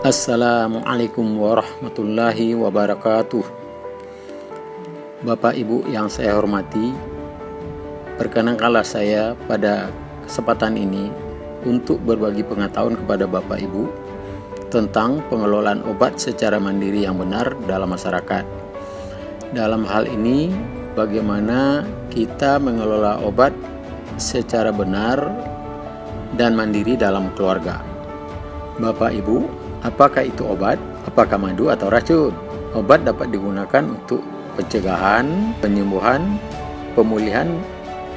Assalamualaikum warahmatullahi wabarakatuh. Bapak Ibu yang saya hormati, perkenankanlah saya pada kesempatan ini untuk berbagi pengetahuan kepada Bapak Ibu tentang pengelolaan obat secara mandiri yang benar dalam masyarakat. Dalam hal ini, bagaimana kita mengelola obat secara benar dan mandiri dalam keluarga. Bapak Ibu, apakah itu obat? Apakah madu atau racun? Obat dapat digunakan untuk pencegahan, penyembuhan, pemulihan,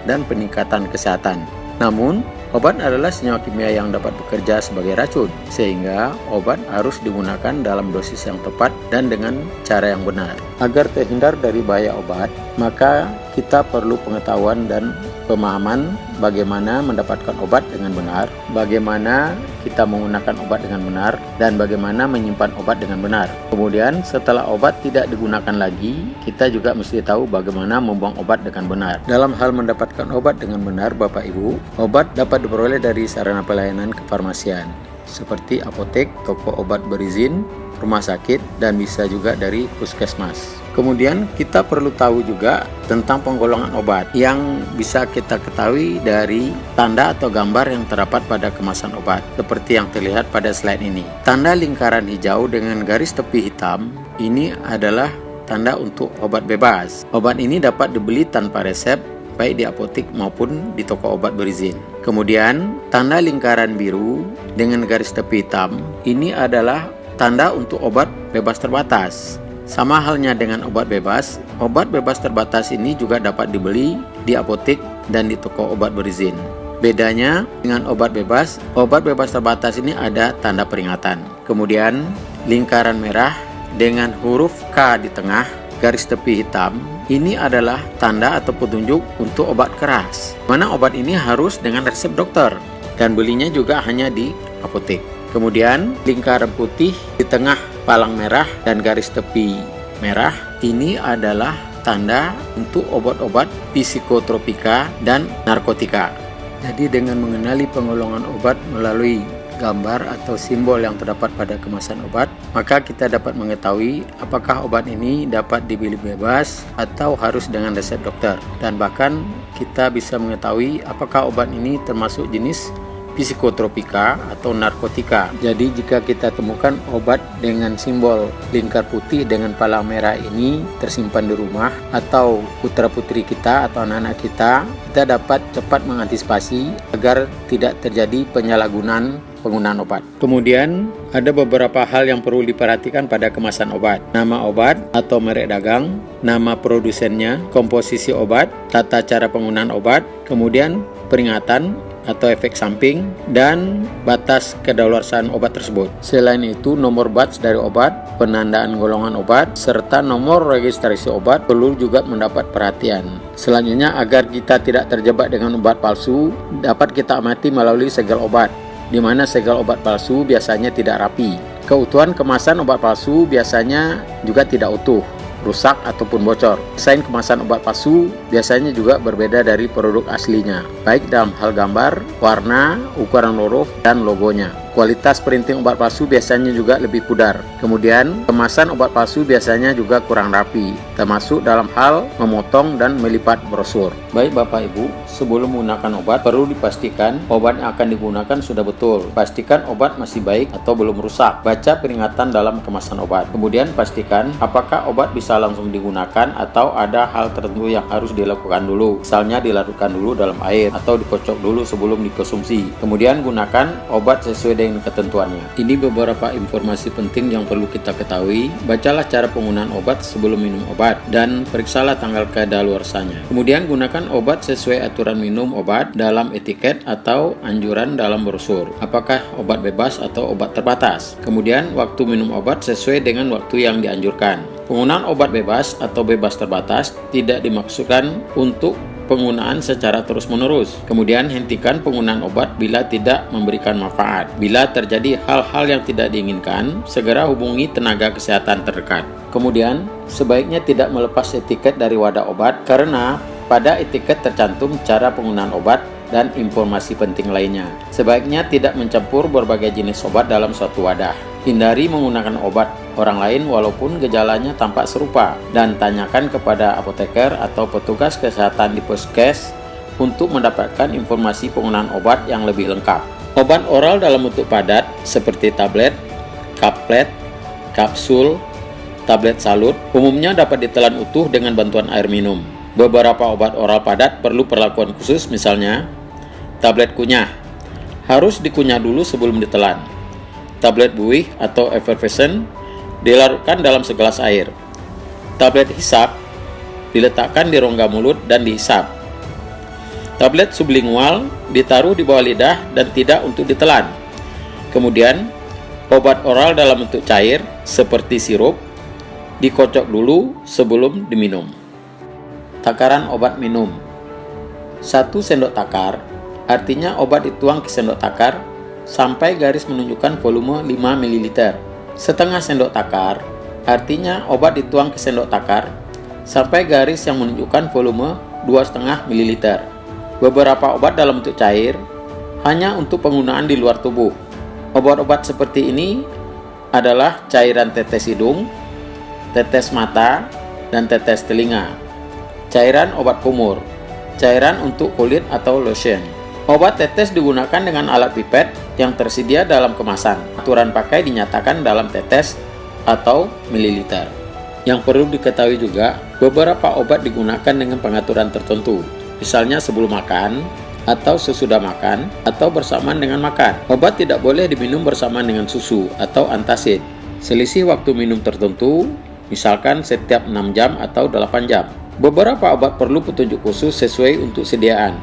dan peningkatan kesehatan. Namun, obat adalah senyawa kimia yang dapat bekerja sebagai racun, sehingga obat harus digunakan dalam dosis yang tepat dan dengan cara yang benar. Agar terhindar dari bahaya obat, maka kita perlu pengetahuan dan pemahaman bagaimana mendapatkan obat dengan benar, bagaimana kita menggunakan obat dengan benar, dan bagaimana menyimpan obat dengan benar. Kemudian setelah obat tidak digunakan lagi, kita juga mesti tahu bagaimana membuang obat dengan benar. Dalam hal mendapatkan obat dengan benar, Bapak Ibu, obat dapat diperoleh dari sarana pelayanan kefarmasian seperti apotek, toko obat berizin, rumah sakit, dan bisa juga dari puskesmas. Kemudian kita perlu tahu juga tentang penggolongan obat yang bisa kita ketahui dari tanda atau gambar yang terdapat pada kemasan obat seperti yang terlihat pada slide ini. Tanda lingkaran hijau dengan garis tepi hitam ini adalah tanda untuk obat bebas. Obat ini dapat dibeli tanpa resep baik di apotek maupun di toko obat berizin. Kemudian tanda lingkaran biru dengan garis tepi hitam ini adalah tanda untuk obat bebas terbatas. Sama halnya dengan obat bebas terbatas ini juga dapat dibeli di apotek dan di toko obat berizin. Bedanya dengan obat bebas terbatas ini ada tanda peringatan. Kemudian lingkaran merah dengan huruf K di tengah, garis tepi hitam, ini adalah tanda atau petunjuk untuk obat keras. Mana obat ini harus dengan resep dokter dan belinya juga hanya di apotek. Kemudian lingkaran putih di tengah palang merah dan garis tepi merah ini adalah tanda untuk obat-obat psikotropika dan narkotika. Jadi dengan mengenali penggolongan obat melalui gambar atau simbol yang terdapat pada kemasan obat, maka kita dapat mengetahui apakah obat ini dapat dibeli bebas atau harus dengan resep dokter. Dan bahkan kita bisa mengetahui apakah obat ini termasuk jenis psikotropika atau narkotika. Jadi jika kita temukan obat dengan simbol lingkar putih dengan palang merah ini tersimpan di rumah atau putra-putri kita atau anak-anak kita dapat cepat mengantisipasi agar tidak terjadi penyalahgunaan penggunaan obat. Kemudian ada beberapa hal yang perlu diperhatikan pada kemasan obat. Nama obat atau merek dagang, nama produsennya, komposisi obat, tata cara penggunaan obat, kemudian peringatan atau efek samping, dan batas kedaluarsan obat tersebut. Selain itu, nomor batch dari obat, penandaan golongan obat, serta nomor registrasi obat perlu juga mendapat perhatian. Selanjutnya, agar kita tidak terjebak dengan obat palsu, dapat kita amati melalui segel obat, di mana segel obat palsu biasanya tidak rapi. Keutuhan kemasan obat palsu biasanya juga tidak utuh, rusak ataupun bocor. Desain kemasan obat palsu biasanya juga berbeda dari produk aslinya, baik dalam hal gambar, warna, ukuran huruf, dan logonya. Kualitas printing obat palsu biasanya juga lebih pudar. Kemudian, kemasan obat palsu biasanya juga kurang rapi, termasuk dalam hal memotong dan melipat brosur. Baik Bapak Ibu, sebelum menggunakan obat, perlu dipastikan obat yang akan digunakan sudah betul. Pastikan obat masih baik atau belum rusak. Baca peringatan dalam kemasan obat. Kemudian pastikan apakah obat bisa langsung digunakan atau ada hal tertentu yang harus dilakukan dulu. Misalnya dilarutkan dulu dalam air atau dikocok dulu sebelum dikonsumsi. Kemudian gunakan obat sesuai dengan ketentuannya. Ini beberapa informasi penting yang perlu kita ketahui. Bacalah cara penggunaan obat sebelum minum obat dan periksalah tanggal kadaluarsanya. Kemudian gunakan obat sesuai aturan minum obat dalam etiket atau anjuran dalam brosur. Apakah obat bebas atau obat terbatas? Kemudian waktu minum obat sesuai dengan waktu yang dianjurkan. Penggunaan obat bebas atau bebas terbatas tidak dimaksudkan untuk penggunaan secara terus-menerus. Kemudian hentikan penggunaan obat bila tidak memberikan manfaat. Bila terjadi hal-hal yang tidak diinginkan, segera hubungi tenaga kesehatan terdekat. Kemudian, sebaiknya tidak melepas etiket dari wadah obat karena pada etiket tercantum cara penggunaan obat dan informasi penting lainnya. Sebaiknya tidak mencampur berbagai jenis obat dalam suatu wadah. Hindari menggunakan obat orang lain walaupun gejalanya tampak serupa, dan tanyakan kepada apoteker atau petugas kesehatan di puskes untuk mendapatkan informasi penggunaan obat yang lebih lengkap. Obat oral dalam bentuk padat seperti tablet, kaplet, kapsul, tablet salut umumnya dapat ditelan utuh dengan bantuan air minum. Beberapa obat oral padat perlu perlakuan khusus, misalnya tablet kunyah harus dikunyah dulu sebelum ditelan. Tablet buih atau effervescent dilarutkan dalam segelas air. Tablet hisap diletakkan di rongga mulut dan dihisap. Tablet sublingual ditaruh di bawah lidah dan tidak untuk ditelan. Kemudian, obat oral dalam bentuk cair seperti sirup dikocok dulu sebelum diminum. Takaran obat minum. 1 sendok takar, artinya obat dituang ke sendok takar sampai garis menunjukkan volume 5 ml. Setengah sendok takar, artinya obat dituang ke sendok takar sampai garis yang menunjukkan volume 2,5 ml. Beberapa obat dalam bentuk cair hanya untuk penggunaan di luar tubuh. Obat-obat seperti ini adalah cairan tetes hidung, tetes mata, dan tetes telinga. Cairan obat kumur, cairan untuk kulit atau lotion. Obat tetes digunakan dengan alat pipet yang tersedia dalam kemasan. Aturan pakai dinyatakan dalam tetes atau mililiter. Yang perlu diketahui juga, beberapa obat digunakan dengan pengaturan tertentu, misalnya sebelum makan, atau sesudah makan, atau bersamaan dengan makan. Obat tidak boleh diminum bersamaan dengan susu atau antacid. Selisih waktu minum tertentu, misalkan setiap 6 jam atau 8 jam. Beberapa obat perlu petunjuk khusus sesuai untuk sediaan.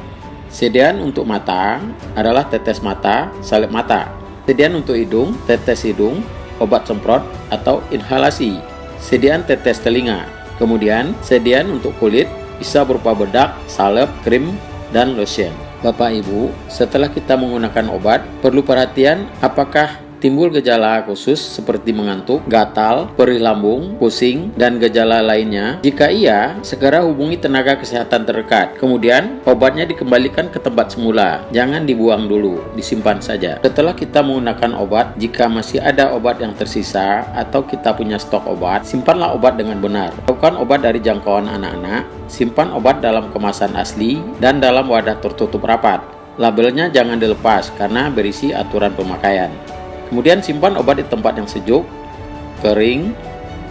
Sediaan untuk mata adalah tetes mata, salep mata. Sediaan untuk hidung, tetes hidung, obat semprot atau inhalasi. Sediaan tetes telinga. Kemudian, sediaan untuk kulit bisa berupa bedak, salep, krim, dan lotion. Bapak Ibu, setelah kita menggunakan obat, perlu perhatian apakah timbul gejala khusus seperti mengantuk, gatal, perih lambung, pusing, dan gejala lainnya. Jika iya, segera hubungi tenaga kesehatan terdekat. Kemudian, obatnya dikembalikan ke tempat semula. Jangan dibuang dulu, disimpan saja. Setelah kita menggunakan obat, jika masih ada obat yang tersisa atau kita punya stok obat, simpanlah obat dengan benar. Lakukan obat dari jangkauan anak-anak, simpan obat dalam kemasan asli dan dalam wadah tertutup rapat. Labelnya jangan dilepas karena berisi aturan pemakaian. Kemudian simpan obat di tempat yang sejuk, kering,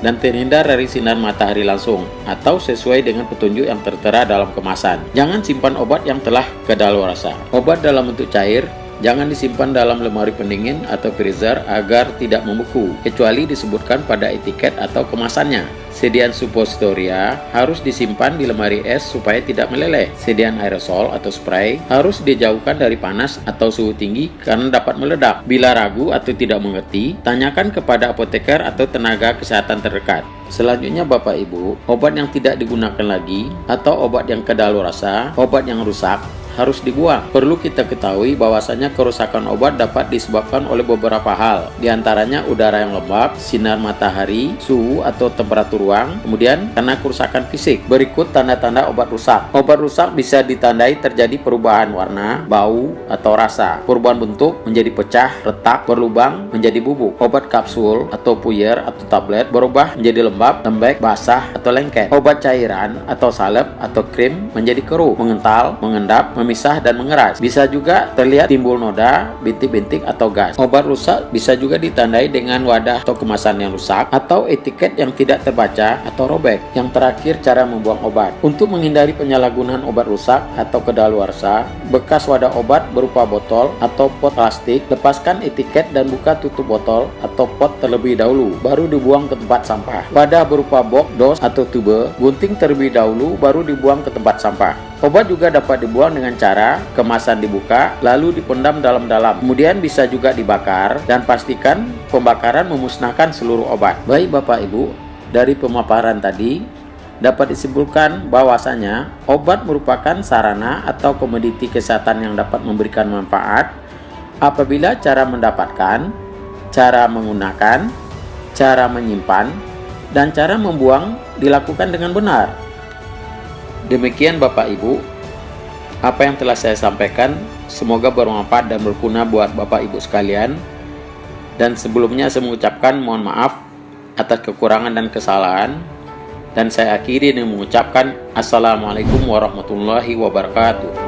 dan terhindar dari sinar matahari langsung atau sesuai dengan petunjuk yang tertera dalam kemasan. Jangan simpan obat yang telah kadaluarsa. Obat dalam bentuk cair jangan disimpan dalam lemari pendingin atau freezer agar tidak membeku, kecuali disebutkan pada etiket atau kemasannya. Sediaan suppositoria harus disimpan di lemari es supaya tidak meleleh. Sediaan aerosol atau spray harus dijauhkan dari panas atau suhu tinggi karena dapat meledak. Bila ragu atau tidak mengerti, tanyakan kepada apoteker atau tenaga kesehatan terdekat. Selanjutnya Bapak Ibu, obat yang tidak digunakan lagi atau obat yang kadaluarsa, obat yang rusak, harus dibuang. Perlu kita ketahui bahwasanya kerusakan obat dapat disebabkan oleh beberapa hal, diantaranya udara yang lembab, sinar matahari, suhu atau temperatur ruang, kemudian karena kerusakan fisik. Berikut tanda-tanda obat rusak. Obat rusak bisa ditandai terjadi perubahan warna, bau, atau rasa. Perubahan bentuk menjadi pecah, retak, berlubang, menjadi bubuk. Obat kapsul atau puyer atau tablet berubah menjadi lembab, lembek, basah, atau lengket. Obat cairan atau salep atau krim menjadi keruh, mengental, mengendap, memisah, dan mengeras. Bisa juga terlihat timbul noda, bintik-bintik, atau gas. Obat rusak bisa juga ditandai dengan wadah atau kemasan yang rusak atau etiket yang tidak terbaca atau robek. Yang terakhir, cara membuang obat. Untuk menghindari penyalahgunaan obat rusak atau kadaluarsa, bekas wadah obat berupa botol atau pot plastik, lepaskan etiket dan buka tutup botol atau pot terlebih dahulu, baru dibuang ke tempat sampah. Wadah berupa box, dos, atau tube, gunting terlebih dahulu, baru dibuang ke tempat sampah. Obat juga dapat dibuang dengan cara kemasan dibuka lalu dipendam dalam-dalam. Kemudian bisa juga dibakar dan pastikan pembakaran memusnahkan seluruh obat. Baik Bapak Ibu, dari pemaparan tadi dapat disimpulkan bahwasanya obat merupakan sarana atau komoditi kesehatan yang dapat memberikan manfaat apabila cara mendapatkan, cara menggunakan, cara menyimpan, dan cara membuang dilakukan dengan benar. Demikian Bapak Ibu, apa yang telah saya sampaikan semoga bermanfaat dan berguna buat Bapak Ibu sekalian. Dan sebelumnya saya mengucapkan mohon maaf atas kekurangan dan kesalahan. Dan saya akhiri dengan mengucapkan Assalamualaikum warahmatullahi wabarakatuh.